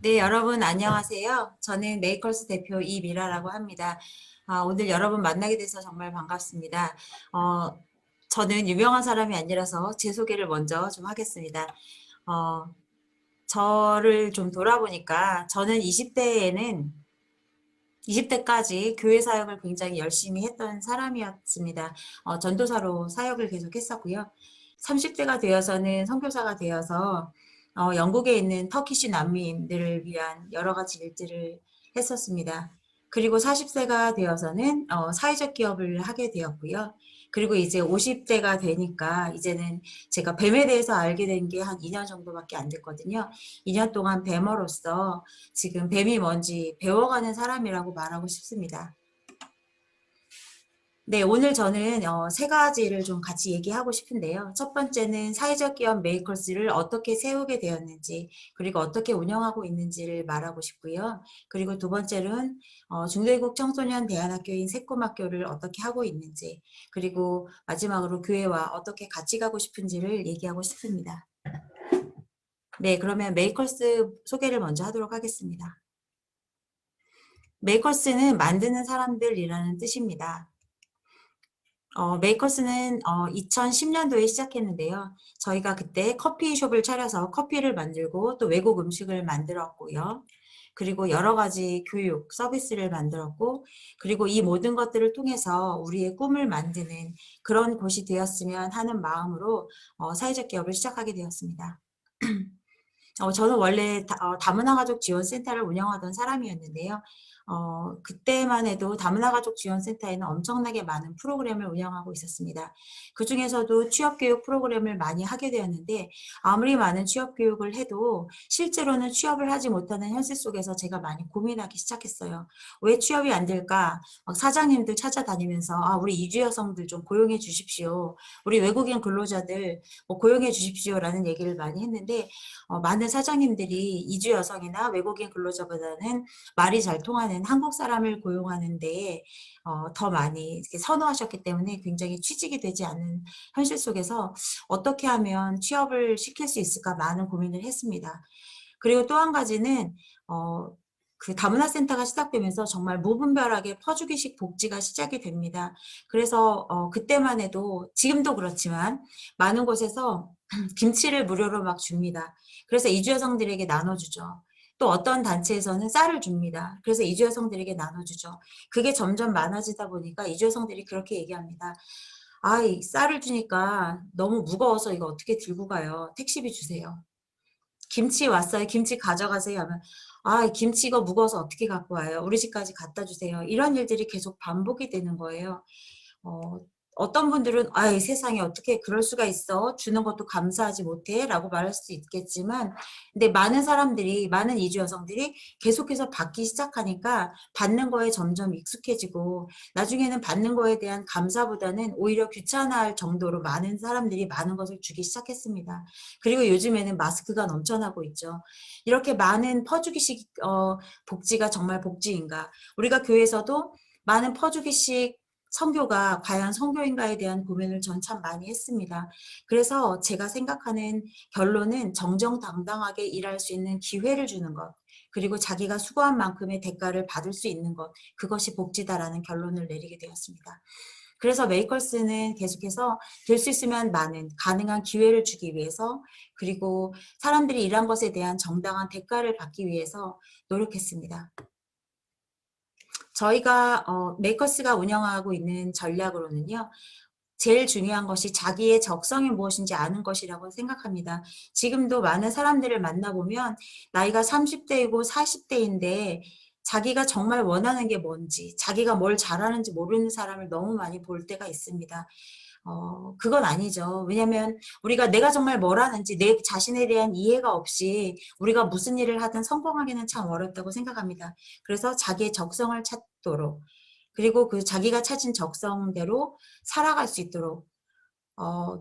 네, 여러분 안녕하세요. 저는 메이커스 대표 이미라라고 합니다. 오늘 여러분 만나게 돼서 정말 반갑습니다. 저는 유명한 사람이 아니라서 제 소개를 먼저 좀 하겠습니다. 어, 저를 좀 돌아보니까 저는 20대까지 교회 사역을 굉장히 열심히 했던 사람이었습니다. 전도사로 사역을 계속 했었고요. 30대가 되어서는 선교사가 되어서 영국에 있는 터키시 난민들을 위한 여러 가지 일들을 했었습니다. 그리고 40세가 되어서는 사회적 기업을 하게 되었고요. 그리고 이제 50대가 되니까 이제는 제가 뱀에 대해서 알게 된 게 한 2년 정도밖에 안 됐거든요. 2년 동안 뱀어로서 지금 뱀이 뭔지 배워가는 사람이라고 말하고 싶습니다. 네, 오늘 저는 세 가지를 좀 같이 얘기하고 싶은데요. 첫 번째는 사회적 기업 메이커스를 어떻게 세우게 되었는지, 그리고 어떻게 운영하고 있는지를 말하고 싶고요. 그리고 두 번째는 중대국 청소년 대안학교인 새꿈학교를 어떻게 하고 있는지, 그리고 마지막으로 교회와 어떻게 같이 가고 싶은지를 얘기하고 싶습니다. 네, 그러면 메이커스 소개를 먼저 하도록 하겠습니다. 메이커스는 만드는 사람들이라는 뜻입니다. 메이커스는 2010년도에 시작했는데요. 저희가 그때 커피숍을 차려서 커피를 만들고 또 외국 음식을 만들었고요. 그리고 여러 가지 교육, 서비스를 만들었고, 그리고 이 모든 것들을 통해서 우리의 꿈을 만드는 그런 곳이 되었으면 하는 마음으로 사회적 기업을 시작하게 되었습니다. 저는 원래 다문화 가족 지원센터를 운영하던 사람이었는데요. 그때만 해도 다문화 가족 지원센터에는 엄청나게 많은 프로그램을 운영하고 있었습니다. 그 중에서도 취업교육 프로그램을 많이 하게 되었는데 아무리 많은 취업교육을 해도 실제로는 취업을 하지 못하는 현실 속에서 제가 많이 고민하기 시작했어요. 왜 취업이 안 될까? 막 사장님들 찾아다니면서 우리 이주 여성들 좀 고용해 주십시오. 우리 외국인 근로자들 뭐 고용해 주십시오라는 얘기를 많이 했는데 많은 사장님들이 이주 여성이나 외국인 근로자보다는 말이 잘 통하는 한국 사람을 고용하는 데에 더 많이 이렇게 선호하셨기 때문에 굉장히 취직이 되지 않는 현실 속에서 어떻게 하면 취업을 시킬 수 있을까 많은 고민을 했습니다. 그리고 또 한 가지는 그 다문화 센터가 시작되면서 정말 무분별하게 퍼주기식 복지가 시작이 됩니다. 그래서 그때만 해도 지금도 그렇지만 많은 곳에서 김치를 무료로 막 줍니다. 그래서 이주 여성들에게 나눠주죠. 또 어떤 단체에서는 쌀을 줍니다. 그래서 이주 여성들에게 나눠주죠. 그게 점점 많아지다 보니까 이주 여성들이 그렇게 얘기합니다. 이 쌀을 주니까 너무 무거워서 이거 어떻게 들고 가요? 택시비 주세요. 김치 왔어요. 김치 가져가세요 하면 김치 이거 무거워서 어떻게 갖고 와요? 우리 집까지 갖다 주세요. 이런 일들이 계속 반복이 되는 거예요. 어, 어떤 분들은 세상에 어떻게 그럴 수가 있어? 주는 것도 감사하지 못해? 라고 말할 수 있겠지만 근데 많은 사람들이 많은 이주 여성들이 계속해서 받기 시작하니까 받는 거에 점점 익숙해지고 나중에는 받는 거에 대한 감사보다는 오히려 귀찮아할 정도로 많은 사람들이 많은 것을 주기 시작했습니다. 그리고 요즘에는 마스크가 넘쳐나고 있죠. 이렇게 많은 퍼주기식 복지가 정말 복지인가? 우리가 교회에서도 많은 퍼주기식 선교가 과연 선교인가에 대한 고민을 전 참 많이 했습니다. 그래서 제가 생각하는 결론은 정정당당하게 일할 수 있는 기회를 주는 것, 그리고 자기가 수고한 만큼의 대가를 받을 수 있는 것, 그것이 복지다라는 결론을 내리게 되었습니다. 그래서 메이커스는 계속해서 될 수 있으면 많은 가능한 기회를 주기 위해서 그리고 사람들이 일한 것에 대한 정당한 대가를 받기 위해서 노력했습니다. 저희가 메이커스가 운영하고 있는 전략으로는요. 제일 중요한 것이 자기의 적성이 무엇인지 아는 것이라고 생각합니다. 지금도 많은 사람들을 만나보면 나이가 30대이고 40대인데 자기가 정말 원하는 게 뭔지, 자기가 뭘 잘하는지 모르는 사람을 너무 많이 볼 때가 있습니다. 그건 아니죠. 왜냐면 우리가 내가 정말 뭘 하는지 내 자신에 대한 이해가 없이 우리가 무슨 일을 하든 성공하기는 참 어렵다고 생각합니다. 그래서 자기의 적성을 찾도록 그리고 그 자기가 찾은 적성대로 살아갈 수 있도록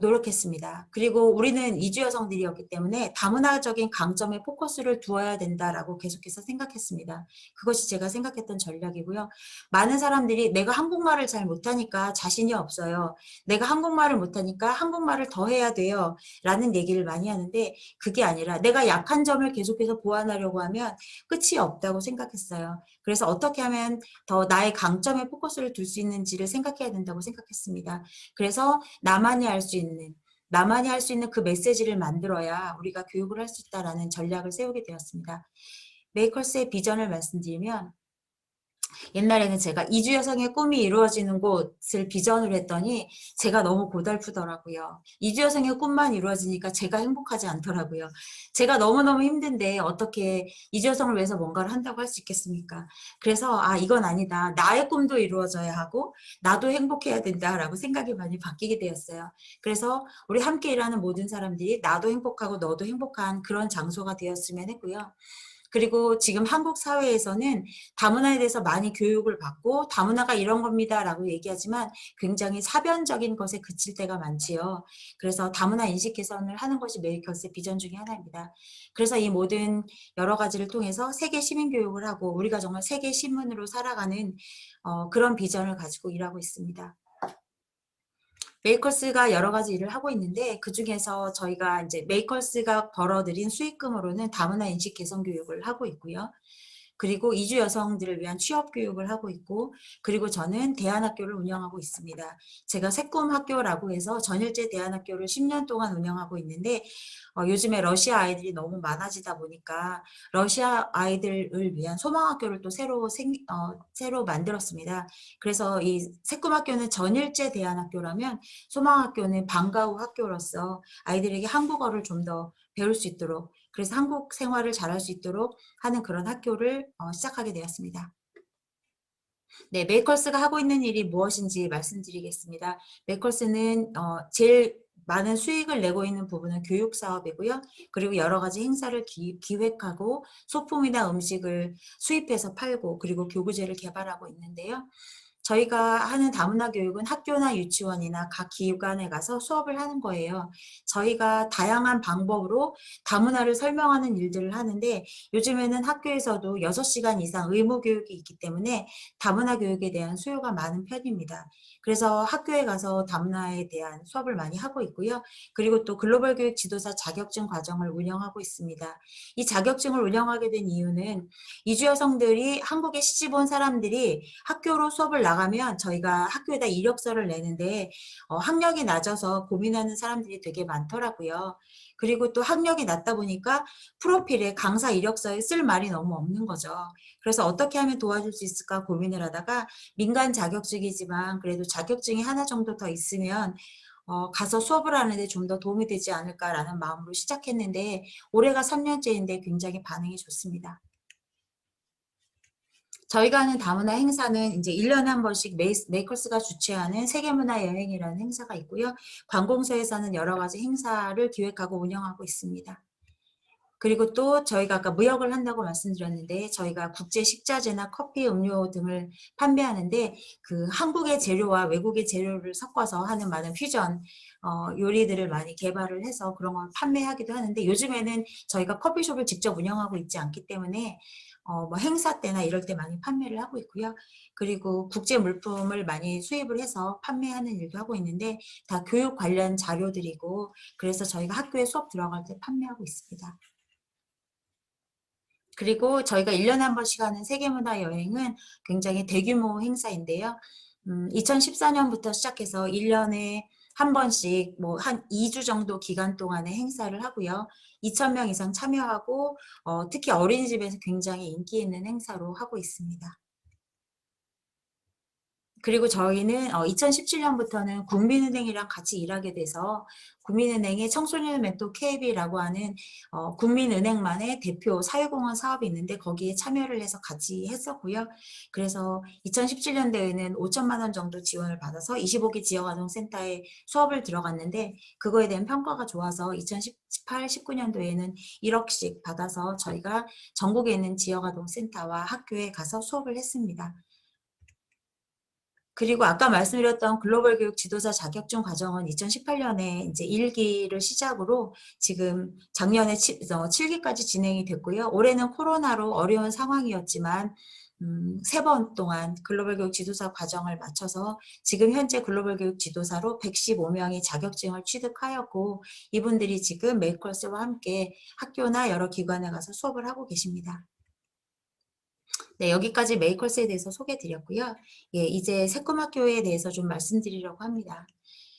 노력했습니다. 그리고 우리는 이주 여성들이었기 때문에 다문화적인 강점에 포커스를 두어야 된다라고 계속해서 생각했습니다. 그것이 제가 생각했던 전략이고요. 많은 사람들이 내가 한국말을 잘 못하니까 자신이 없어요. 내가 한국말을 못하니까 한국말을 더 해야 돼요. 라는 얘기를 많이 하는데 그게 아니라 내가 약한 점을 계속해서 보완하려고 하면 끝이 없다고 생각했어요. 그래서 어떻게 하면 더 나의 강점에 포커스를 둘 수 있는지를 생각해야 된다고 생각했습니다. 그래서 나만이 할 수 있는 그 메시지를 만들어야 우리가 교육을 할 수 있다라는 전략을 세우게 되었습니다. 메이커스의 비전을 말씀드리면 옛날에는 제가 이주 여성의 꿈이 이루어지는 곳을 비전으로 했더니 제가 너무 고달프더라고요. 이주 여성의 꿈만 이루어지니까 제가 행복하지 않더라고요. 제가 너무너무 힘든데 어떻게 이주 여성을 위해서 뭔가를 한다고 할 수 있겠습니까? 그래서 이건 아니다. 나의 꿈도 이루어져야 하고 나도 행복해야 된다라고 생각이 많이 바뀌게 되었어요. 그래서 우리 함께 일하는 모든 사람들이 나도 행복하고 너도 행복한 그런 장소가 되었으면 했고요. 그리고 지금 한국 사회에서는 다문화에 대해서 많이 교육을 받고 다문화가 이런 겁니다라고 얘기하지만 굉장히 사변적인 것에 그칠 때가 많지요. 그래서 다문화 인식 개선을 하는 것이 메이커스의 비전 중에 하나입니다. 그래서 이 모든 여러 가지를 통해서 세계 시민 교육을 하고 우리가 정말 세계 시민으로 살아가는 그런 비전을 가지고 일하고 있습니다. 메이커스가 여러 가지 일을 하고 있는데 그중에서 저희가 이제 메이커스가 벌어들인 수익금으로는 다문화 인식 개선 교육을 하고 있고요. 그리고 이주 여성들을 위한 취업 교육을 하고 있고 그리고 저는 대안학교를 운영하고 있습니다. 제가 새꿈 학교라고 해서 전일제 대안학교를 10년 동안 운영하고 있는데 요즘에 러시아 아이들이 너무 많아지다 보니까 러시아 아이들을 위한 소망학교를 또 새로 만들었습니다. 그래서 이 새꿈 학교는 전일제 대안학교라면 소망학교는 방과 후 학교로서 아이들에게 한국어를 좀 더 배울 수 있도록 그래서 한국 생활을 잘할 수 있도록 하는 그런 학교를 시작하게 되었습니다. 네, 메이커스가 하고 있는 일이 무엇인지 말씀드리겠습니다. 메이커스는 제일 많은 수익을 내고 있는 부분은 교육 사업이고요. 그리고 여러 가지 행사를 기획하고 소품이나 음식을 수입해서 팔고 그리고 교구제를 개발하고 있는데요. 저희가 하는 다문화 교육은 학교나 유치원이나 각 기관에 가서 수업을 하는 거예요. 저희가 다양한 방법으로 다문화를 설명하는 일들을 하는데 요즘에는 학교에서도 6시간 이상 의무 교육이 있기 때문에 다문화 교육에 대한 수요가 많은 편입니다. 그래서 학교에 가서 다문화에 대한 수업을 많이 하고 있고요. 그리고 또 글로벌 교육 지도사 자격증 과정을 운영하고 있습니다. 이 자격증을 운영하게 된 이유는 이주 여성들이 한국에 시집 온 사람들이 학교로 수업을 나가면 저희가 학교에다 이력서를 내는데 학력이 낮아서 고민하는 사람들이 되게 많더라고요. 그리고 또 학력이 낮다 보니까 프로필에 강사 이력서에 쓸 말이 너무 없는 거죠. 그래서 어떻게 하면 도와줄 수 있을까 고민을 하다가 민간 자격증이지만 그래도 자격증이 하나 정도 더 있으면 가서 수업을 하는데 좀 더 도움이 되지 않을까라는 마음으로 시작했는데 올해가 3년째인데 굉장히 반응이 좋습니다. 저희가 하는 다문화 행사는 이제 1년에 한 번씩 메이커스가 주최하는 세계문화여행이라는 행사가 있고요. 관공서에서는 여러 가지 행사를 기획하고 운영하고 있습니다. 그리고 또 저희가 아까 무역을 한다고 말씀드렸는데 저희가 국제 식자재나 커피, 음료 등을 판매하는데 그 한국의 재료와 외국의 재료를 섞어서 하는 많은 퓨전 요리들을 많이 개발을 해서 그런 걸 판매하기도 하는데 요즘에는 저희가 커피숍을 직접 운영하고 있지 않기 때문에 뭐 행사 때나 이럴 때 많이 판매를 하고 있고요. 그리고 국제 물품을 많이 수입을 해서 판매하는 일도 하고 있는데 다 교육 관련 자료들이고 그래서 저희가 학교에 수업 들어갈 때 판매하고 있습니다. 그리고 저희가 1년에 한 번씩 하는 세계문화여행은 굉장히 대규모 행사인데요. 2014년부터 시작해서 1년에 한 번씩 뭐 한 2주 정도 기간 동안의 행사를 하고요. 2,000명 이상 참여하고 특히 어린이집에서 굉장히 인기 있는 행사로 하고 있습니다. 그리고 저희는 2017년부터는 국민은행이랑 같이 일하게 돼서 국민은행의 청소년 멘토 KB라고 하는 국민은행만의 대표 사회공헌 사업이 있는데 거기에 참여를 해서 같이 했었고요. 그래서 2017년도에는 5천만 원 정도 지원을 받아서 25기 지역아동센터에 수업을 들어갔는데 그거에 대한 평가가 좋아서 2018, 19년도에는 1억씩 받아서 저희가 전국에 있는 지역아동센터와 학교에 가서 수업을 했습니다. 그리고 아까 말씀드렸던 글로벌 교육 지도사 자격증 과정은 2018년에 이제 1기를 시작으로 지금 작년에 7기까지 진행이 됐고요. 올해는 코로나로 어려운 상황이었지만 3번 동안 글로벌 교육 지도사 과정을 마쳐서 지금 현재 글로벌 교육 지도사로 115명이 자격증을 취득하였고, 이분들이 지금 메이커스와 함께 학교나 여러 기관에 가서 수업을 하고 계십니다. 네, 여기까지 메이커스에 대해서 소개드렸고요. 예, 이제 새꿈학교에 대해서 좀 말씀드리려고 합니다.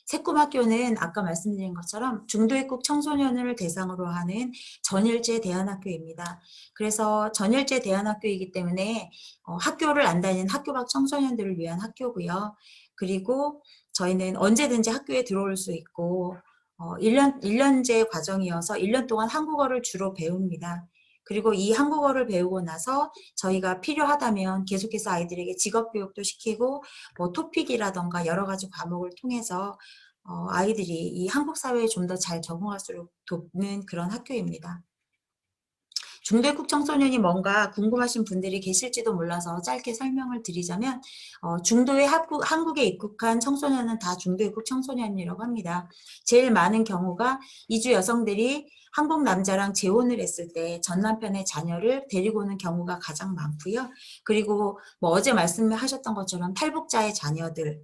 새꿈학교는 아까 말씀드린 것처럼 중도입국 청소년을 대상으로 하는 전일제 대안학교입니다. 그래서 전일제 대안학교이기 때문에 학교를 안 다니는 학교 밖 청소년들을 위한 학교고요. 그리고 저희는 언제든지 학교에 들어올 수 있고 1년제 과정이어서 1년 동안 한국어를 주로 배웁니다. 그리고 이 한국어를 배우고 나서 저희가 필요하다면 계속해서 아이들에게 직업교육도 시키고 뭐 토픽이라던가 여러 가지 과목을 통해서 아이들이 이 한국 사회에 좀 더 잘 적응할 수 있도록 돕는 그런 학교입니다. 중도입국 청소년이 뭔가 궁금하신 분들이 계실지도 몰라서 짧게 설명을 드리자면 중도에 한국에 입국한 청소년은 다 중도입국 청소년이라고 합니다. 제일 많은 경우가 이주 여성들이 한국 남자랑 재혼을 했을 때 전 남편의 자녀를 데리고 오는 경우가 가장 많고요. 그리고 뭐 어제 말씀하셨던 것처럼 탈북자의 자녀들,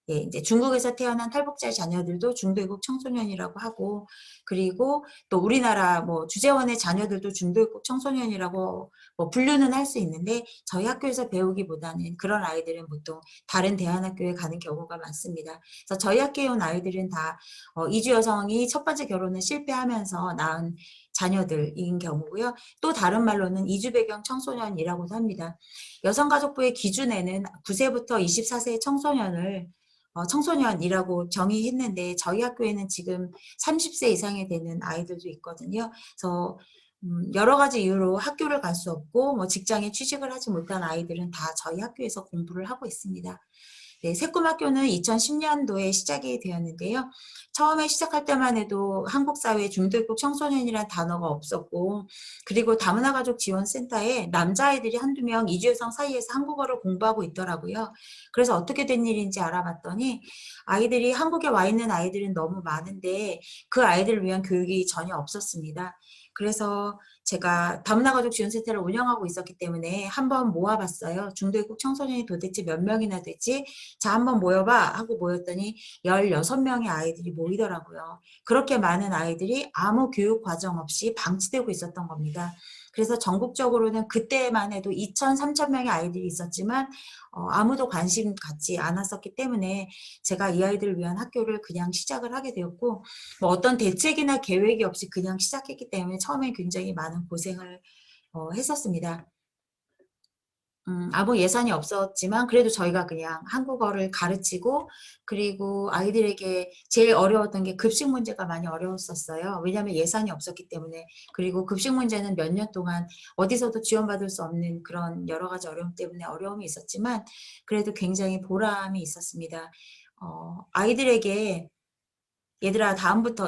예, 이제 중국에서 태어난 탈북자의 자녀들도 중도입국 청소년이라고 하고, 그리고 또 우리나라 뭐 주재원의 자녀들도 중도입국 청소년이라고 뭐 분류는 할 수 있는데, 저희 학교에서 배우기보다는 그런 아이들은 보통 다른 대안학교에 가는 경우가 많습니다. 그래서 저희 학교에 온 아이들은 다 이주 여성이 첫 번째 결혼을 실패하면서 낳은 자녀들인 경우고요. 또 다른 말로는 이주 배경 청소년이라고도 합니다. 여성가족부의 기준에는 9세부터 24세 청소년이라고 정의했는데, 저희 학교에는 지금 30세 이상이 되는 아이들도 있거든요. 그래서 여러 가지 이유로 학교를 갈 수 없고 뭐 직장에 취직을 하지 못한 아이들은 다 저희 학교에서 공부를 하고 있습니다. 네, 새꿈학교는 2010년도에 시작이 되었는데요. 처음에 시작할 때만 해도 한국 사회에 중도입국 청소년이라는 단어가 없었고, 그리고 다문화 가족 지원센터에 남자아이들이 한두 명 이주 여성 사이에서 한국어를 공부하고 있더라고요. 그래서 어떻게 된 일인지 알아봤더니 아이들이 한국에 와 있는 아이들은 너무 많은데 그 아이들을 위한 교육이 전혀 없었습니다. 그래서 제가 다문화 가족 지원센터를 운영하고 있었기 때문에 한번 모아봤어요. 중도입국 청소년이 도대체 몇 명이나 되지? 자, 한번 모여봐 하고 모였더니 16명의 아이들이 모이더라고요. 그렇게 많은 아이들이 아무 교육 과정 없이 방치되고 있었던 겁니다. 그래서 전국적으로는 그때만 해도 2,000, 3,000명의 아이들이 있었지만 아무도 관심 갖지 않았었기 때문에 제가 이 아이들을 위한 학교를 그냥 시작을 하게 되었고, 뭐 어떤 대책이나 계획이 없이 그냥 시작했기 때문에 처음에 굉장히 많은 고생을 했었습니다. 아무 예산이 없었지만 그래도 저희가 그냥 한국어를 가르치고, 그리고 아이들에게 제일 어려웠던 게 급식 문제가 많이 어려웠었어요. 왜냐하면 예산이 없었기 때문에. 그리고 급식 문제는 몇 년 동안 어디서도 지원받을 수 없는 그런 여러 가지 어려움 때문에 어려움이 있었지만 그래도 굉장히 보람이 있었습니다. 아이들에게 얘들아,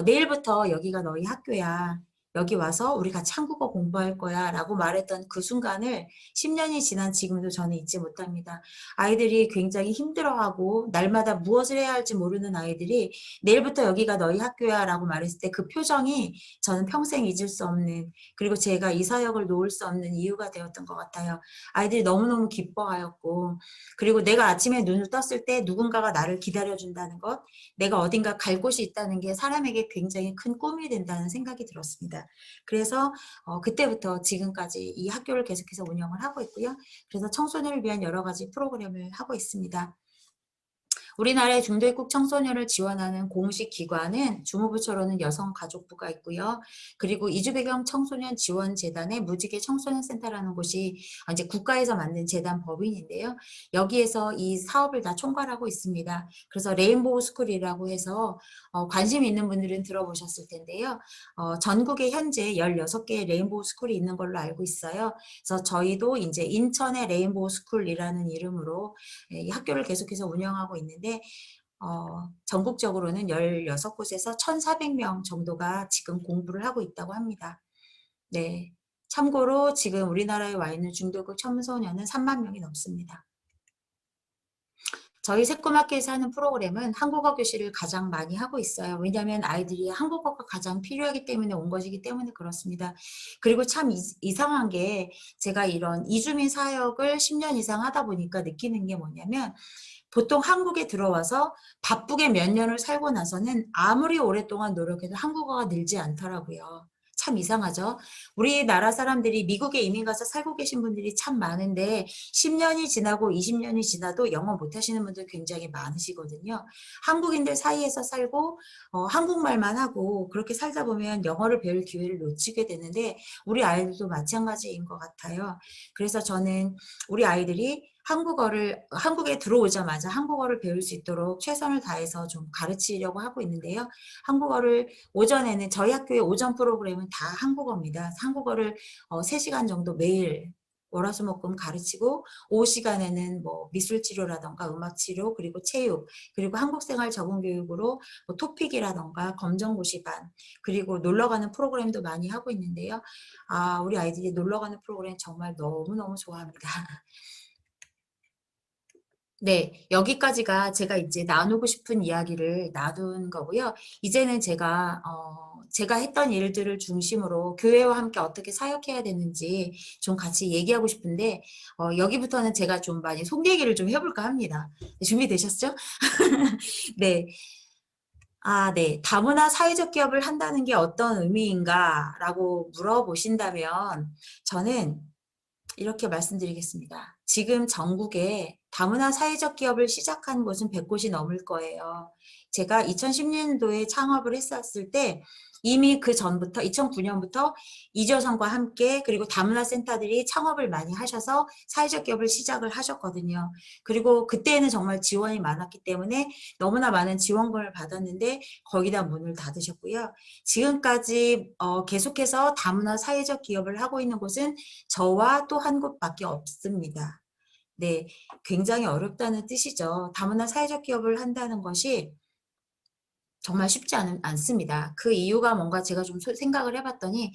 내일부터 여기가 너희 학교야. 여기 와서 우리 같이 한국어 공부할 거야 라고 말했던 그 순간을 10년이 지난 지금도 저는 잊지 못합니다. 아이들이 굉장히 힘들어하고 날마다 무엇을 해야 할지 모르는 아이들이 내일부터 여기가 너희 학교야 라고 말했을 때 그 표정이 저는 평생 잊을 수 없는, 그리고 제가 이 사역을 놓을 수 없는 이유가 되었던 것 같아요. 아이들이 너무너무 기뻐하였고, 그리고 내가 아침에 눈을 떴을 때 누군가가 나를 기다려준다는 것, 내가 어딘가 갈 곳이 있다는 게 사람에게 굉장히 큰 꿈이 된다는 생각이 들었습니다. 그래서 그때부터 지금까지 이 학교를 계속해서 운영을 하고 있고요. 그래서 청소년을 위한 여러 가지 프로그램을 하고 있습니다. 우리나라의 중도입국 청소년을 지원하는 공식 기관은 주무부처로는 여성가족부가 있고요. 그리고 이주배경 청소년 지원재단의 무지개 청소년센터라는 곳이 이제 국가에서 만든 재단 법인인데요. 여기에서 이 사업을 다 총괄하고 있습니다. 그래서 레인보우 스쿨이라고 해서 관심 있는 분들은 들어보셨을 텐데요. 전국에 현재 16개의 레인보우 스쿨이 있는 걸로 알고 있어요. 그래서 저희도 이제 인천의 레인보우 스쿨이라는 이름으로 이 학교를 계속해서 운영하고 있는데, 전국적으로는 16곳에서 1,400명 정도가 지금 공부를 하고 있다고 합니다. 네. 참고로 지금 우리나라에 와 있는 중도급 청소년은 3만 명이 넘습니다. 저희 새콤학교에서 하는 프로그램은 한국어 교실을 가장 많이 하고 있어요. 왜냐하면 아이들이 한국어가 가장 필요하기 때문에 온 것이기 때문에 그렇습니다. 그리고 참 이상한 게 제가 이런 이주민 사역을 10년 이상 하다 보니까 느끼는 게 뭐냐면 보통 한국에 들어와서 바쁘게 몇 년을 살고 나서는 아무리 오랫동안 노력해도 한국어가 늘지 않더라고요. 참 이상하죠. 우리나라 사람들이 미국에 이민 가서 살고 계신 분들이 참 많은데 10년이 지나고 20년이 지나도 영어 못하시는 분들 굉장히 많으시거든요. 한국인들 사이에서 살고 한국말만 하고 그렇게 살다 보면 영어를 배울 기회를 놓치게 되는데 우리 아이들도 마찬가지인 것 같아요. 그래서 저는 우리 아이들이 한국에 들어오자마자 한국어를 배울 수 있도록 최선을 다해서 좀 가르치려고 하고 있는데요. 한국어를 오전에는 저희 학교의 오전 프로그램은 다 한국어입니다. 한국어를 3시간 정도 매일 월화수목금 가르치고 오후 시간에는 뭐 미술치료라던가 음악치료 그리고 체육 그리고 한국생활 적응교육으로 뭐 토픽이라던가 검정고시반 그리고 놀러가는 프로그램도 많이 하고 있는데요. 우리 아이들이 놀러가는 프로그램 정말 너무너무 좋아합니다. 네, 여기까지가 제가 이제 나누고 싶은 이야기를 나눈 거고요. 이제는 제가 했던 일들을 중심으로 교회와 함께 어떻게 사역해야 되는지 좀 같이 얘기하고 싶은데, 여기부터는 제가 좀 많이 속 얘기를 좀 해볼까 합니다. 준비되셨죠? 네. 네. 다문화 사회적 기업을 한다는 게 어떤 의미인가? 라고 물어보신다면, 저는 이렇게 말씀드리겠습니다. 지금 전국에 다문화 사회적 기업을 시작한 곳은 100곳이 넘을 거예요. 제가 2010년도에 창업을 했었을 때 이미 그 전부터 2009년부터 이주여성과 함께 그리고 다문화 센터들이 창업을 많이 하셔서 사회적 기업을 시작을 하셨거든요. 그리고 그때는 정말 지원이 많았기 때문에 너무나 많은 지원금을 받았는데 거기다 문을 닫으셨고요. 지금까지 계속해서 다문화 사회적 기업을 하고 있는 곳은 저와 또 한 곳밖에 없습니다. 네, 굉장히 어렵다는 뜻이죠. 다문화 사회적 기업을 한다는 것이 정말 쉽지 않습니다. 그 이유가 뭔가 제가 좀 생각을 해봤더니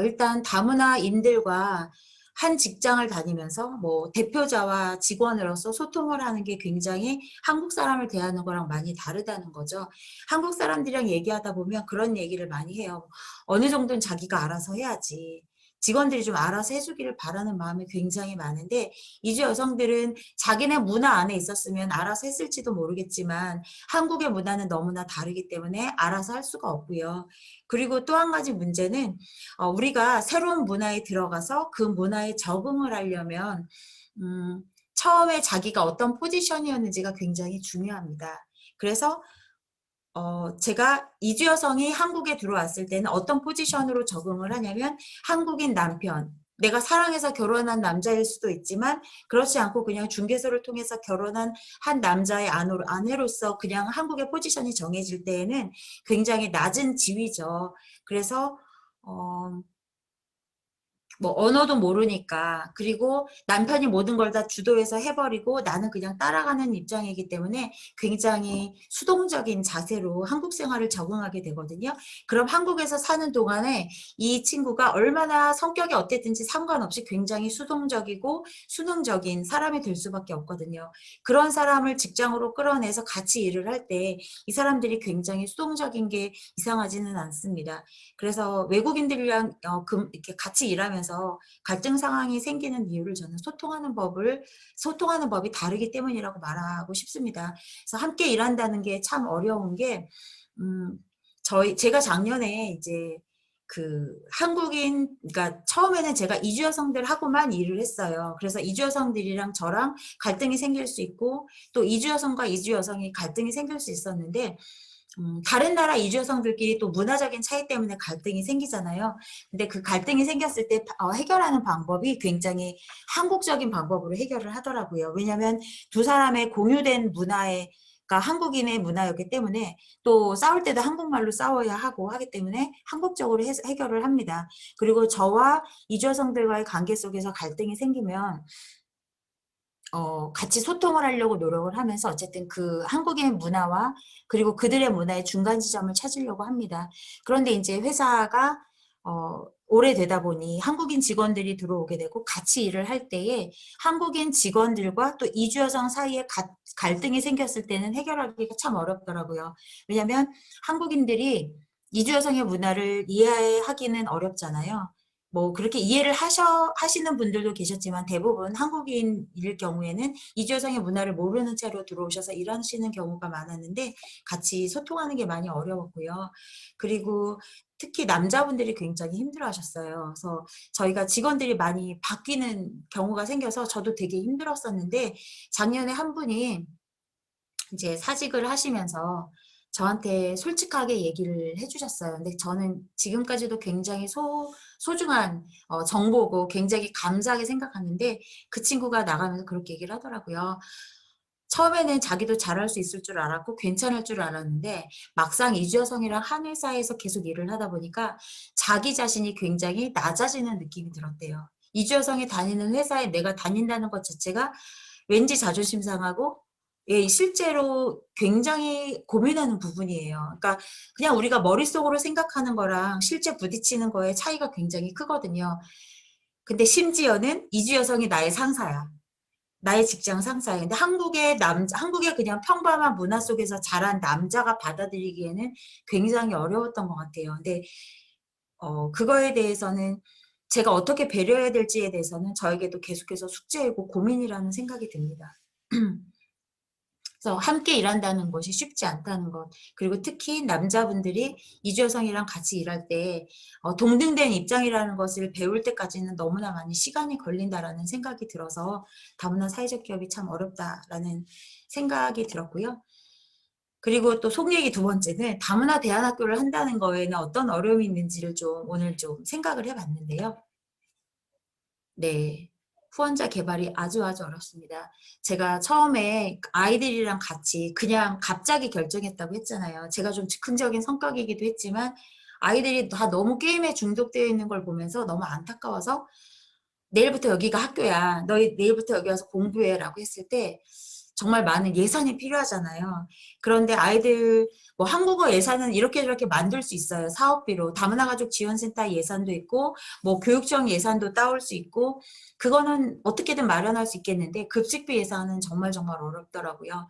일단 다문화인들과 한 직장을 다니면서 뭐 대표자와 직원으로서 소통을 하는 게 굉장히 한국 사람을 대하는 거랑 많이 다르다는 거죠. 한국 사람들이랑 얘기하다 보면 그런 얘기를 많이 해요. 어느 정도는 자기가 알아서 해야지. 직원들이 좀 알아서 해주기를 바라는 마음이 굉장히 많은데 이주 여성들은 자기네 문화 안에 있었으면 알아서 했을지도 모르겠지만 한국의 문화는 너무나 다르기 때문에 알아서 할 수가 없고요. 그리고 또 한 가지 문제는 우리가 새로운 문화에 들어가서 그 문화에 적응을 하려면 처음에 자기가 어떤 포지션이었는지가 굉장히 중요합니다. 그래서 제가 이주 여성이 한국에 들어왔을 때는 어떤 포지션으로 적응을 하냐면 한국인 남편, 내가 사랑해서 결혼한 남자일 수도 있지만 그렇지 않고 그냥 중개소를 통해서 결혼한 한 남자의 아내로서 그냥 한국의 포지션이 정해질 때에는 굉장히 낮은 지위죠. 그래서 뭐 언어도 모르니까 그리고 남편이 모든 걸 다 주도해서 해버리고 나는 그냥 따라가는 입장이기 때문에 굉장히 수동적인 자세로 한국 생활을 적응하게 되거든요. 그럼 한국에서 사는 동안에 이 친구가 얼마나 성격이 어땠든지 상관없이 굉장히 수동적이고 수능적인 사람이 될 수밖에 없거든요. 그런 사람을 직장으로 끌어내서 같이 일을 할 때 이 사람들이 굉장히 수동적인 게 이상하지는 않습니다. 그래서 외국인들이랑 이렇게 같이 일하면서 갈등 상황이 생기는 이유를 저는 소통하는 법이 다르기 때문이라고 말하고 싶습니다. 그래서 함께 일한다는 게 참 어려운 게 제가 작년에 이제 그러니까 처음에는 제가 이주 여성들하고만 일을 했어요. 그래서 이주 여성들이랑 저랑 갈등이 생길 수 있고 또 이주 여성과 이주 여성이 갈등이 생길 수 있었는데 다른 나라 이주 여성들끼리 또 문화적인 차이 때문에 갈등이 생기잖아요. 근데 그 갈등이 생겼을 때 해결하는 방법이 굉장히 한국적인 방법으로 해결을 하더라고요. 왜냐하면 두 사람의 공유된 가 한국인의 문화였기 때문에 또 싸울 때도 한국말로 싸워야 하고 하기 때문에 한국적으로 해결을 합니다. 그리고 저와 이주 여성들과의 관계 속에서 갈등이 생기면 같이 소통을 하려고 노력을 하면서 어쨌든 그 한국의 문화와 그리고 그들의 문화의 중간 지점을 찾으려고 합니다. 그런데 이제 회사가 오래되다 보니 한국인 직원들이 들어오게 되고 같이 일을 할 때에 한국인 직원들과 또 이주 여성 사이에 갈등이 생겼을 때는 해결하기가 참 어렵더라고요. 왜냐하면 한국인들이 이주 여성의 문화를 이해하기는 어렵잖아요. 뭐 그렇게 이해를 하시는 분들도 계셨지만 대부분 한국인일 경우에는 이주 여성의 문화를 모르는 채로 들어오셔서 일하시는 경우가 많았는데 같이 소통하는 게 많이 어려웠고요. 그리고 특히 남자분들이 굉장히 힘들어하셨어요. 그래서 저희가 직원들이 많이 바뀌는 경우가 생겨서 저도 되게 힘들었었는데 작년에 한 분이 이제 사직을 하시면서 저한테 솔직하게 얘기를 해주셨어요. 근데 저는 지금까지도 굉장히 소중한 정보고 굉장히 감사하게 생각하는데 그 친구가 나가면서 그렇게 얘기를 하더라고요. 처음에는 자기도 잘할 수 있을 줄 알았고 괜찮을 줄 알았는데 막상 이주 여성이랑 한 회사에서 계속 일을 하다 보니까 자기 자신이 굉장히 낮아지는 느낌이 들었대요. 이주 여성이 다니는 회사에 내가 다닌다는 것 자체가 왠지 자존심 상하고 예, 실제로 굉장히 고민하는 부분이에요. 그러니까 그냥 우리가 머릿속으로 생각하는 거랑 실제 부딪히는 거의 차이가 굉장히 크거든요. 근데 심지어는 이주 여성이 나의 상사야. 나의 직장 상사예요. 근데 한국의 그냥 평범한 문화 속에서 자란 남자가 받아들이기에는 굉장히 어려웠던 것 같아요. 근데, 그거에 대해서는 제가 어떻게 배려해야 될지에 대해서는 저에게도 계속해서 숙제이고 고민이라는 생각이 듭니다. 그래서 함께 일한다는 것이 쉽지 않다는 것. 그리고 특히 남자분들이 이주 여성이랑 같이 일할 때 동등된 입장이라는 것을 배울 때까지는 너무나 많이 시간이 걸린다라는 생각이 들어서 다문화 사회적 기업이 참 어렵다라는 생각이 들었고요. 그리고 또 속 얘기 두 번째는 다문화 대안학교를 한다는 거에는 어떤 어려움이 있는지를 오늘 좀 생각을 해봤는데요. 네. 후원자 개발이 아주 어렵습니다. 제가 처음에 아이들이랑 같이 그냥 갑자기 결정했다고 했잖아요. 제가 좀 즉흥적인 성격이기도 했지만 아이들이 다 너무 게임에 중독되어 있는 걸 보면서 너무 안타까워서 내일부터 여기가 학교야. 너희 내일부터 여기 와서 공부해 라고 했을 때 정말 많은 예산이 필요하잖아요. 그런데 아이들 뭐 한국어 예산은 이렇게 저렇게 만들 수 있어요. 사업비로. 다문화 가족 지원센터 예산도 있고 뭐 교육청 예산도 따올 수 있고 그거는 어떻게든 마련할 수 있겠는데 급식비 예산은 정말 어렵더라고요.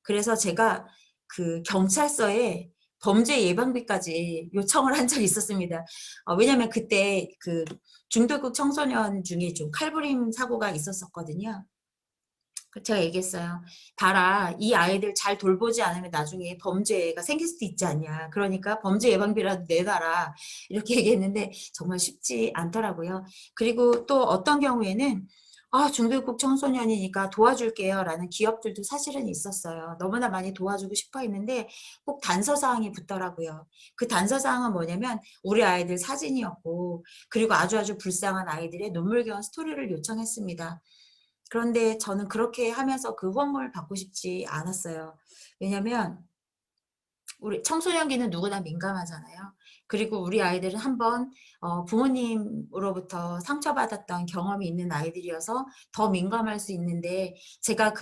그래서 제가 그 경찰서에 범죄 예방비까지 요청을 한 적이 있었습니다. 왜냐면 그때 그 중도급 청소년 중에 좀 칼부림 사고가 있었었거든요. 제가 얘기했어요. 봐라, 이 아이들 잘 돌보지 않으면 나중에 범죄가 생길 수도 있지 않냐. 그러니까 범죄 예방비라도 내놔라. 이렇게 얘기했는데 정말 쉽지 않더라고요. 그리고 또 어떤 경우에는 중도급 청소년이니까 도와줄게요 라는 기업들도 사실은 있었어요. 너무나 많이 도와주고 싶어 했는데 꼭 단서사항이 붙더라고요. 그 단서사항은 뭐냐면 우리 아이들 사진이었고 그리고 아주 불쌍한 아이들의 눈물겨운 스토리를 요청했습니다. 그런데 저는 그렇게 하면서 그 후원금을 받고 싶지 않았어요. 왜냐면 우리 청소년기는 누구나 민감하잖아요. 그리고 우리 아이들은 한번 부모님으로부터 상처받았던 경험이 있는 아이들이어서 더 민감할 수 있는데 제가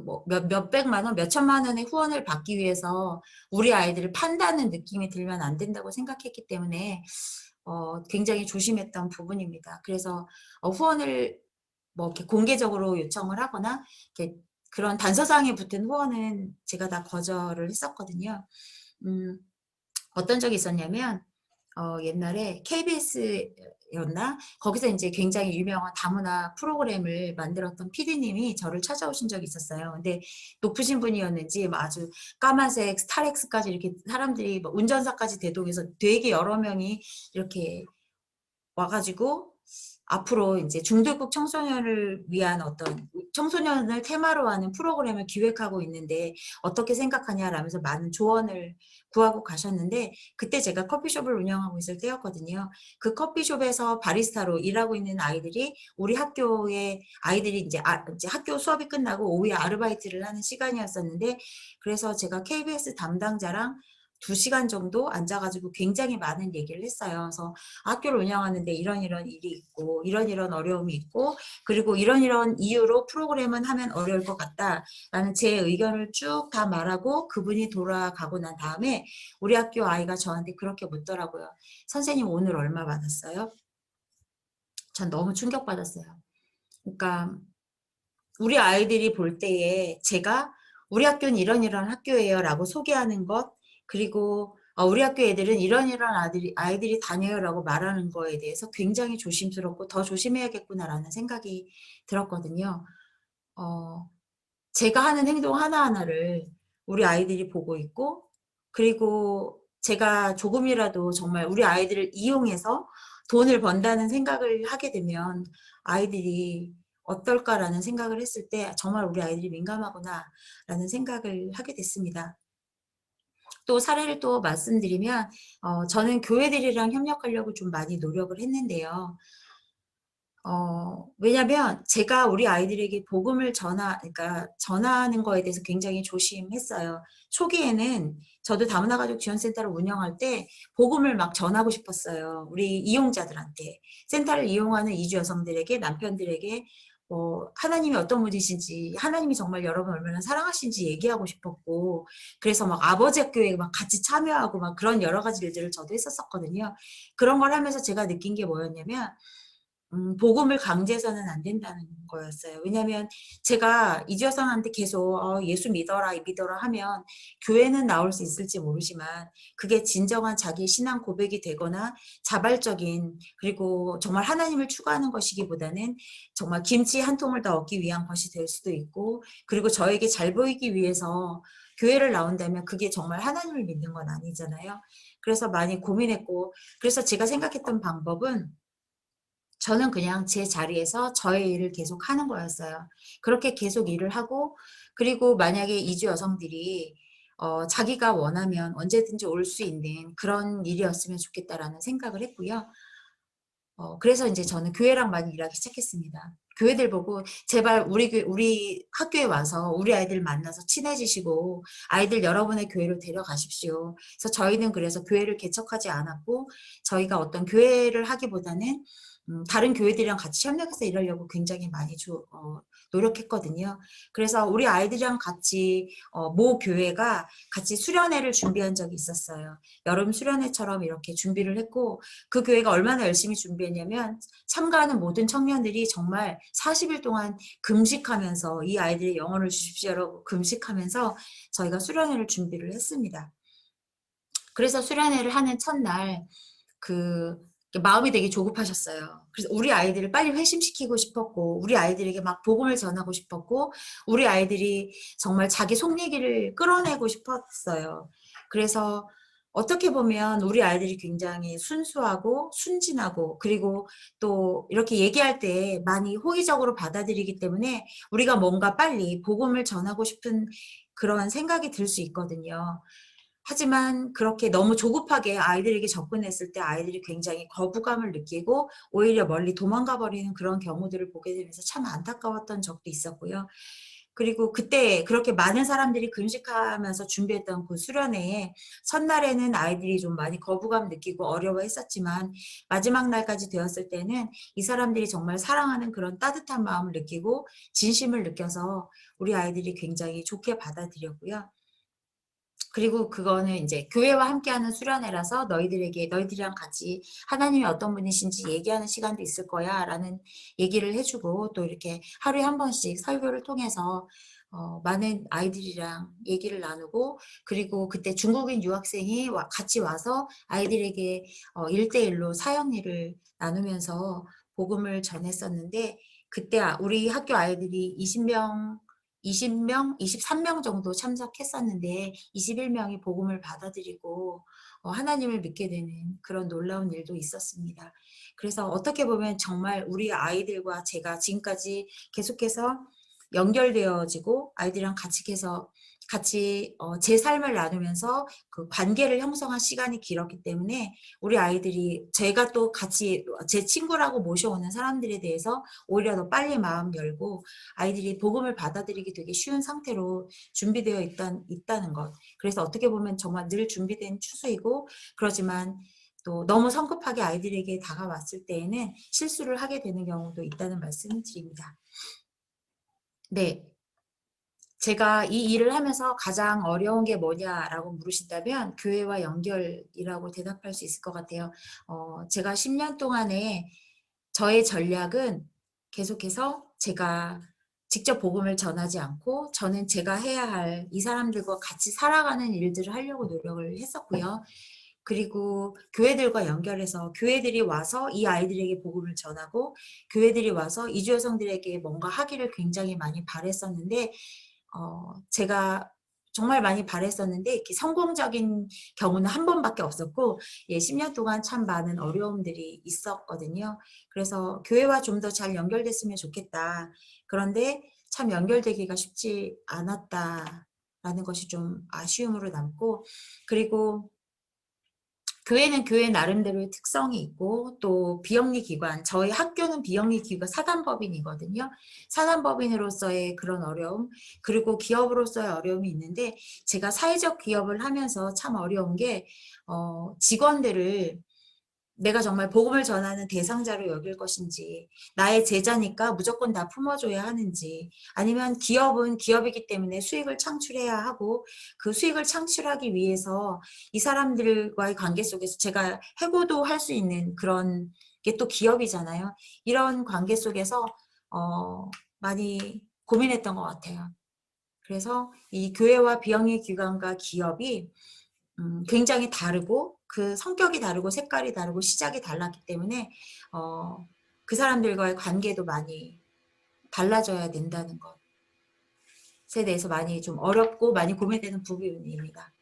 뭐 몇백만 원, 몇천만 원의 후원을 받기 위해서 우리 아이들을 판다는 느낌이 들면 안 된다고 생각했기 때문에 굉장히 조심했던 부분입니다. 그래서 후원을 뭐 이렇게 공개적으로 요청을 하거나 이렇게 그런 단서사항에 붙은 후원은 제가 다 거절을 했었거든요. 어떤 적이 있었냐면 옛날에 KBS였나? 거기서 이제 굉장히 유명한 다문화 프로그램을 만들었던 PD님이 저를 찾아오신 적이 있었어요. 근데 높으신 분이었는지 뭐 아주 까만색 스타렉스까지 이렇게 사람들이 뭐 운전사까지 대동해서 되게 여러 명이 이렇게 와가지고 앞으로 이제 중도급 청소년을 위한 어떤 청소년을 테마로 하는 프로그램을 기획하고 있는데 어떻게 생각하냐라면서 많은 조언을 구하고 가셨는데 그때 제가 커피숍을 운영하고 있을 때였거든요. 그 커피숍에서 바리스타로 일하고 있는 아이들이 우리 학교에 아이들이 이제 학교 수업이 끝나고 오후에 아르바이트를 하는 시간이었었는데 그래서 제가 KBS 담당자랑 2시간 정도 앉아가지고 굉장히 많은 얘기를 했어요. 그래서 학교를 운영하는데 이런 일이 있고 이런 어려움이 있고 그리고 이런 이유로 프로그램은 하면 어려울 것 같다라는 제 의견을 쭉 다 말하고 그분이 돌아가고 난 다음에 우리 학교 아이가 저한테 그렇게 묻더라고요. 선생님 오늘 얼마 받았어요? 전 너무 충격받았어요. 그러니까 우리 아이들이 볼 때에 제가 우리 학교는 이런 학교예요 라고 소개하는 것 그리고 우리 학교 애들은 이런 아이들이 다녀요 라고 말하는 거에 대해서 굉장히 조심스럽고 더 조심해야겠구나라는 생각이 들었거든요. 제가 하는 행동 하나하나를 우리 아이들이 보고 있고 그리고 제가 조금이라도 정말 우리 아이들을 이용해서 돈을 번다는 생각을 하게 되면 아이들이 어떨까라는 생각을 했을 때 정말 우리 아이들이 민감하구나라는 생각을 하게 됐습니다. 또 사례를 또 말씀드리면 저는 교회들이랑 협력하려고 좀 많이 노력을 했는데요. 왜냐면 제가 우리 아이들에게 복음을 그러니까 전하는 거에 대해서 굉장히 조심했어요. 초기에는 저도 다문화 가족 지원센터를 운영할 때 복음을 막 전하고 싶었어요. 우리 이용자들한테. 센터를 이용하는 이주 여성들에게, 남편들에게 하나님이 어떤 분이신지, 하나님이 정말 여러분 얼마나 사랑하신지 얘기하고 싶었고, 그래서 막 아버지 학교에 막 같이 참여하고 막 그런 여러 가지 일들을 저도 했었거든요. 그런 걸 하면서 제가 느낀 게 뭐였냐면, 복음을 강제해서는 안 된다는 거였어요. 왜냐하면 제가 이주여성한테 계속 예수 믿어라 하면 교회는 나올 수 있을지 모르지만 그게 진정한 자기 신앙 고백이 되거나 자발적인 그리고 정말 하나님을 추구하는 것이기보다는 정말 김치 한 통을 더 얻기 위한 것이 될 수도 있고 그리고 저에게 잘 보이기 위해서 교회를 나온다면 그게 정말 하나님을 믿는 건 아니잖아요. 그래서 많이 고민했고 그래서 제가 생각했던 방법은 저는 그냥 제 자리에서 저의 일을 계속 하는 거였어요. 그렇게 계속 일을 하고 그리고 만약에 이주 여성들이 자기가 원하면 언제든지 올 수 있는 그런 일이었으면 좋겠다라는 생각을 했고요. 그래서 이제 저는 교회랑 많이 일하기 시작했습니다. 교회들 보고 제발 우리 학교에 와서 우리 아이들 만나서 친해지시고 아이들 여러분의 교회로 데려가십시오. 그래서 저희는 그래서 교회를 개척하지 않았고 저희가 어떤 교회를 하기보다는 다른 교회들이랑 같이 협력해서 일하려고 굉장히 많이 노력했거든요. 그래서 우리 아이들이랑 같이 모 교회가 같이 수련회를 준비한 적이 있었어요. 여름 수련회처럼 이렇게 준비를 했고 그 교회가 얼마나 열심히 준비했냐면 참가하는 모든 청년들이 정말 40일 동안 금식하면서 이 아이들의 영혼을 주십시오라고 금식하면서 저희가 수련회를 준비를 했습니다. 그래서 수련회를 하는 첫날 마음이 되게 조급하셨어요. 그래서 우리 아이들을 빨리 회심시키고 싶었고 우리 아이들에게 막 복음을 전하고 싶었고 우리 아이들이 정말 자기 속 얘기를 끌어내고 싶었어요. 그래서 어떻게 보면 우리 아이들이 굉장히 순수하고 순진하고 그리고 또 이렇게 얘기할 때 많이 호의적으로 받아들이기 때문에 우리가 뭔가 빨리 복음을 전하고 싶은 그런 생각이 들 수 있거든요. 하지만 그렇게 너무 조급하게 아이들에게 접근했을 때 아이들이 굉장히 거부감을 느끼고 오히려 멀리 도망가 버리는 그런 경우들을 보게 되면서 참 안타까웠던 적도 있었고요. 그리고 그때 그렇게 많은 사람들이 금식하면서 준비했던 그 수련회에 첫날에는 아이들이 좀 많이 거부감 느끼고 어려워했었지만 마지막 날까지 되었을 때는 이 사람들이 정말 사랑하는 그런 따뜻한 마음을 느끼고 진심을 느껴서 우리 아이들이 굉장히 좋게 받아들였고요. 그리고 그거는 이제 교회와 함께하는 수련회라서 너희들이랑 같이 하나님이 어떤 분이신지 얘기하는 시간도 있을 거야 라는 얘기를 해주고 또 이렇게 하루에 한 번씩 설교를 통해서 많은 아이들이랑 얘기를 나누고 그리고 그때 중국인 유학생이 같이 와서 아이들에게 1대1로 사역일을 나누면서 복음을 전했었는데 그때 우리 학교 아이들이 23명 정도 참석했었는데 21명이 복음을 받아들이고 하나님을 믿게 되는 그런 놀라운 일도 있었습니다. 그래서 어떻게 보면 정말 우리 아이들과 제가 지금까지 계속해서 연결되어지고 아이들이랑 같이 계속 같이 제 삶을 나누면서 그 관계를 형성한 시간이 길었기 때문에 우리 아이들이 제가 또 같이 제 친구라고 모셔오는 사람들에 대해서 오히려 더 빨리 마음 열고 아이들이 복음을 받아들이기 되게 쉬운 상태로 준비되어 있다는 것. 그래서 어떻게 보면 정말 늘 준비된 추수이고 그러지만 또 너무 성급하게 아이들에게 다가왔을 때에는 실수를 하게 되는 경우도 있다는 말씀을 드립니다. 네. 제가 이 일을 하면서 가장 어려운 게 뭐냐라고 물으신다면 교회와 연결이라고 대답할 수 있을 것 같아요. 제가 10년 동안에 저의 전략은 계속해서 제가 직접 복음을 전하지 않고 저는 제가 해야 할 이 사람들과 같이 살아가는 일들을 하려고 노력을 했었고요. 그리고 교회들과 연결해서 교회들이 와서 이 아이들에게 복음을 전하고 교회들이 와서 이주 여성들에게 뭔가 하기를 굉장히 많이 바랬었는데 제가 정말 많이 바랬었는데 이렇게 성공적인 경우는 한 번밖에 없었고 10년 동안 참 많은 어려움들이 있었거든요. 그래서 교회와 좀 더 잘 연결됐으면 좋겠다. 그런데 참 연결되기가 쉽지 않았다라는 것이 좀 아쉬움으로 남고 그리고 교회는 교회 나름대로의 특성이 있고 또 비영리 기관, 저희 학교는 비영리 기관 사단법인이거든요. 사단법인으로서의 그런 어려움, 그리고 기업으로서의 어려움이 있는데 제가 사회적 기업을 하면서 참 어려운 게 직원들을 내가 정말 복음을 전하는 대상자로 여길 것인지 나의 제자니까 무조건 다 품어줘야 하는지 아니면 기업은 기업이기 때문에 수익을 창출해야 하고 그 수익을 창출하기 위해서 이 사람들과의 관계 속에서 제가 해고도 할 수 있는 그런 게 또 기업이잖아요. 이런 관계 속에서 많이 고민했던 것 같아요. 그래서 이 교회와 비영리 기관과 기업이 굉장히 다르고 그 성격이 다르고 색깔이 다르고 시작이 달랐기 때문에 그 사람들과의 관계도 많이 달라져야 된다는 것에 대해서 많이 좀 어렵고 많이 고민되는 부분입니다.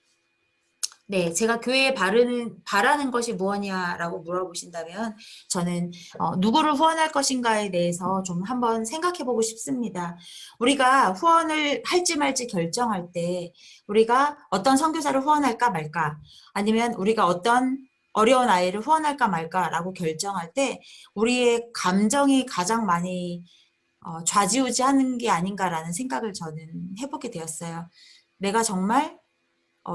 네, 제가 교회에 바라는 것이 무엇이냐라고 물어보신다면 저는 누구를 후원할 것인가에 대해서 좀 한번 생각해 보고 싶습니다. 우리가 후원을 할지 말지 결정할 때 우리가 어떤 선교사를 후원할까 말까 아니면 우리가 어떤 어려운 아이를 후원할까 말까라고 결정할 때 우리의 감정이 가장 많이 좌지우지하는 게 아닌가라는 생각을 저는 해보게 되었어요. 내가 정말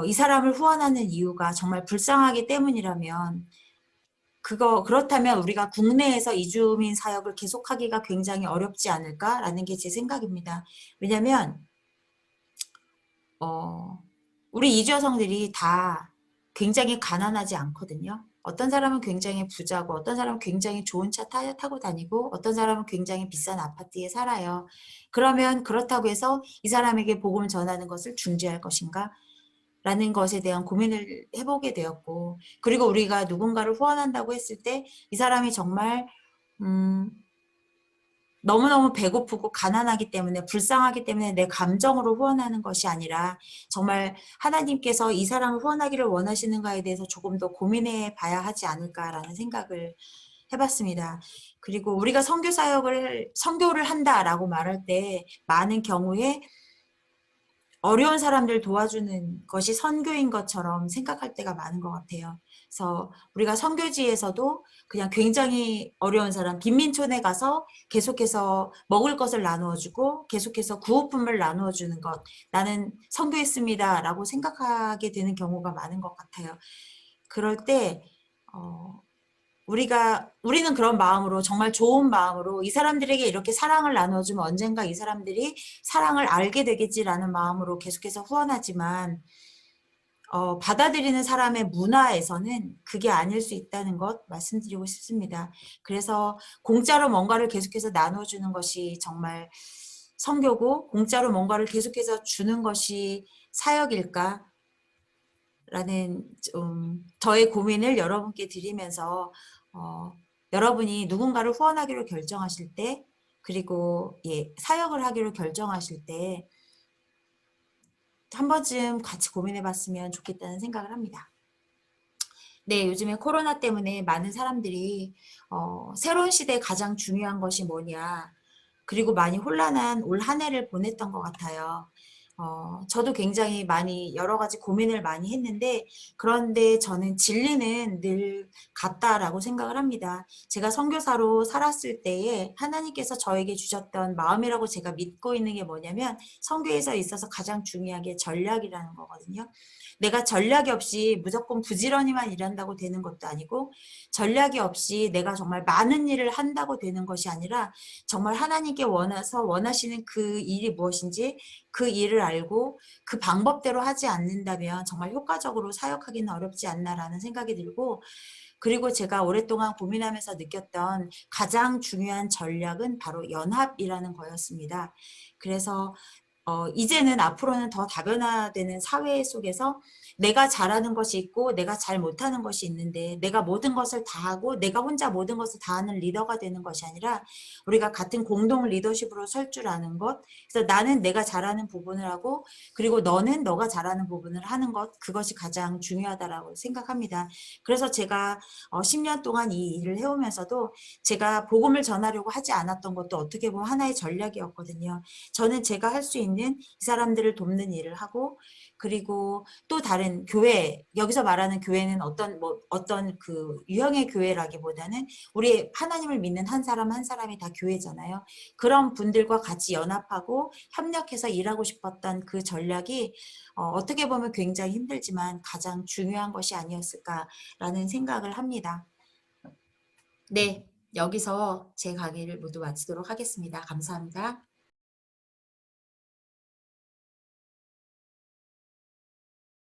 이 사람을 후원하는 이유가 정말 불쌍하기 때문이라면 그렇다면 우리가 국내에서 이주민 사역을 계속하기가 굉장히 어렵지 않을까라는 게 제 생각입니다. 왜냐하면 우리 이주 여성들이 다 굉장히 가난하지 않거든요. 어떤 사람은 굉장히 부자고 어떤 사람은 굉장히 좋은 차 타고 다니고 어떤 사람은 굉장히 비싼 아파트에 살아요. 그러면 그렇다고 해서 이 사람에게 복음을 전하는 것을 중지할 것인가? 라는 것에 대한 고민을 해보게 되었고 그리고 우리가 누군가를 후원한다고 했을 때 이 사람이 정말 너무너무 배고프고 가난하기 때문에 불쌍하기 때문에 내 감정으로 후원하는 것이 아니라 정말 하나님께서 이 사람을 후원하기를 원하시는가에 대해서 조금 더 고민해 봐야 하지 않을까라는 생각을 해봤습니다. 그리고 우리가 선교를 한다라고 말할 때 많은 경우에 어려운 사람들 도와주는 것이 선교인 것처럼 생각할 때가 많은 것 같아요. 그래서 우리가 선교지에서도 그냥 굉장히 어려운 사람, 빈민촌에 가서 계속해서 먹을 것을 나누어주고 계속해서 구호품을 나누어주는 것, 나는 선교했습니다 라고 생각하게 되는 경우가 많은 것 같아요. 그럴 때 우리는 그런 마음으로 정말 좋은 마음으로 이 사람들에게 이렇게 사랑을 나눠주면 언젠가 이 사람들이 사랑을 알게 되겠지라는 마음으로 계속해서 후원하지만 받아들이는 사람의 문화에서는 그게 아닐 수 있다는 것 말씀드리고 싶습니다. 그래서 공짜로 뭔가를 계속해서 나눠주는 것이 정말 선교고 공짜로 뭔가를 계속해서 주는 것이 사역일까? 라는 좀 저의 고민을 여러분께 드리면서 여러분이 누군가를 후원하기로 결정하실 때 그리고 사역을 하기로 결정하실 때 한 번쯤 같이 고민해 봤으면 좋겠다는 생각을 합니다. 네, 요즘에 코로나 때문에 많은 사람들이 새로운 시대에 가장 중요한 것이 뭐냐 그리고 많이 혼란한 올 한 해를 보냈던 것 같아요. 저도 굉장히 많이 여러 가지 고민을 많이 했는데 그런데 저는 진리는 늘 같다라고 생각을 합니다. 제가 선교사로 살았을 때에 하나님께서 저에게 주셨던 마음이라고 제가 믿고 있는 게 뭐냐면 선교에서 있어서 가장 중요한 게 전략이라는 거거든요. 내가 전략이 없이 무조건 부지런히만 일한다고 되는 것도 아니고 전략이 없이 내가 정말 많은 일을 한다고 되는 것이 아니라 정말 하나님께 원하시는 그 일이 무엇인지 그 일을 알고 그 방법대로 하지 않는다면 정말 효과적으로 사역하기는 어렵지 않나라는 생각이 들고 그리고 제가 오랫동안 고민하면서 느꼈던 가장 중요한 전략은 바로 연합이라는 거였습니다. 그래서 이제는 앞으로는 더 다변화되는 사회 속에서 내가 잘하는 것이 있고 내가 잘 못하는 것이 있는데 내가 모든 것을 다 하고 내가 혼자 모든 것을 다 하는 리더가 되는 것이 아니라 우리가 같은 공동 리더십으로 설 줄 아는 것. 그래서 나는 내가 잘하는 부분을 하고 그리고 너는 너가 잘하는 부분을 하는 것. 그것이 가장 중요하다라고 생각합니다. 그래서 제가 10년 동안 이 일을 해오면서도 제가 복음을 전하려고 하지 않았던 것도 어떻게 보면 하나의 전략이었거든요. 저는 제가 할 수 있는 이 사람들을 돕는 일을 하고 그리고 또 다른 교회 여기서 말하는 교회는 어떤 그 유형의 교회라기보다는 우리 하나님을 믿는 한 사람 한 사람이 다 교회잖아요. 그런 분들과 같이 연합하고 협력해서 일하고 싶었던 그 전략이 어떻게 보면 굉장히 힘들지만 가장 중요한 것이 아니었을까라는 생각을 합니다. 네, 여기서 제 강의를 모두 마치도록 하겠습니다. 감사합니다.